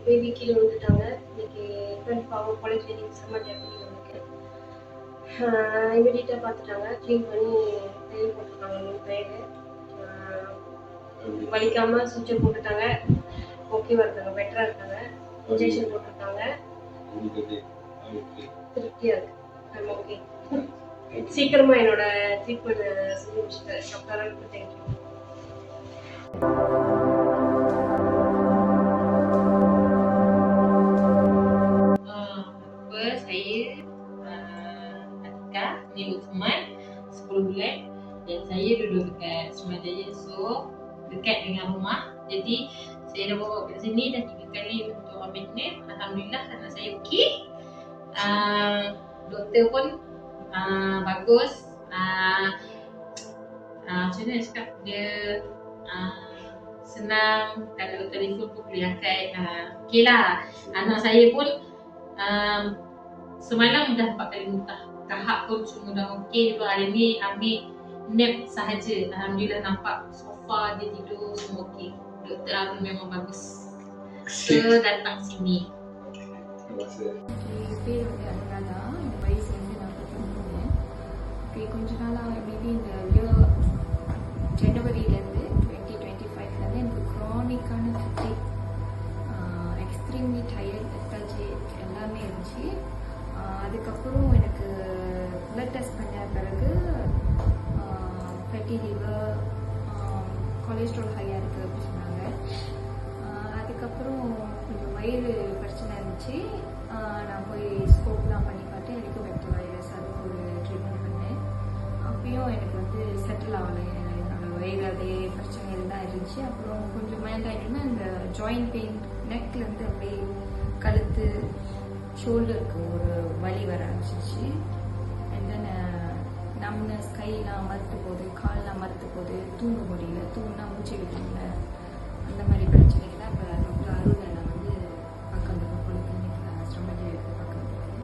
Baby கீழே விழுந்துட்டாங்க. இன்னைக்கு பாவம் கொலை கிளீனிங் செம்ம டேப்லி அவனுக்கு. இமீடியட்டாக பார்த்துட்டாங்க, க்ளீன் பண்ணி தையல் போட்டிருக்காங்க 3 தையல். வலிக்காமல் சுவிட்சை போட்டுட்டாங்க. ஓகேவா இருக்காங்க, பெட்டராக இருக்காங்க. இன்ஜெக்ஷன் போட்டிருக்காங்க. திருப்தியாக இருக்கு. I'm okay. சீக்கிரமா என்னோட ட்ரீட்மெண்ட் செஞ்சு முடிச்சுட்டேன். Doctor thank you. Atika ni Uthman 10 bulan dan saya duduk dekat Sumadaya, so dekat dengan rumah. Jadi saya dah bawa kat sini dah 3 kali untuk ambil nap. Alhamdulillah anak saya okey. Doktor pun bagus. Macam mana cakap, dia senang, kalau telefon pun boleh angkat. Okey lah. Anak saya pun semalam dah 4 kali muntah. Tahap pun semua dah okey. Hari ni ambil nap sahaja. Alhamdulillah nampak so far dia tidur semua okey. Doktor Arun memang bagus. So datang sini. பேர் வந்து அனுராதா. இந்த வயசு வந்து 43. Okay, கொஞ்ச நாளாக maybe இந்த year ஜனவரியிலேருந்து 2025லேருந்து எனக்கு க்ரானிக்கான ஃபட்டிக், extremely tired, லெத்தாஜி எல்லாமே இருந்துச்சு. அதுக்கப்புறம் எனக்கு பிளட் டெஸ்ட் பண்ண பிறகு ஃபேட்டி லிவர், கொலஸ்ட்ரால் ஹையாக இருக்குது அப்படின்னு சொன்னாங்க. அதுக்கப்புறம் கொஞ்சம் வயிறு பிரச்சனை இருந்துச்சு. நான் போய் ஸ்கோப்லாம் பண்ணி பார்த்து எனக்கு வெக்டர் வைரஸ், அதுக்கு ஒரு ட்ரீட்மெண்ட் பண்ணேன். அப்பயும் எனக்கு வந்து செட்டில் ஆகலை. என்னோடய வயிறு அதே பிரச்சனைகள் தான் இருந்துச்சு. அப்புறம் கொஞ்சம் மைல்ட் ஆகிட்டுன்னா இந்த ஜாயிண்ட் பெயின், நெக்லேருந்து அப்படியே கழுத்து, ஷோல்டருக்கு ஒரு வலி வர ஆரம்பிச்சிச்சு. அண்ட் தென் நம்னஸ், கையெல்லாம் மறுத்து போகுது, கால்லாம் மறுத்து போகுது, தூங்க முடியல, தூங்கினா மூச்சு விட்டுல, அந்த மாதிரி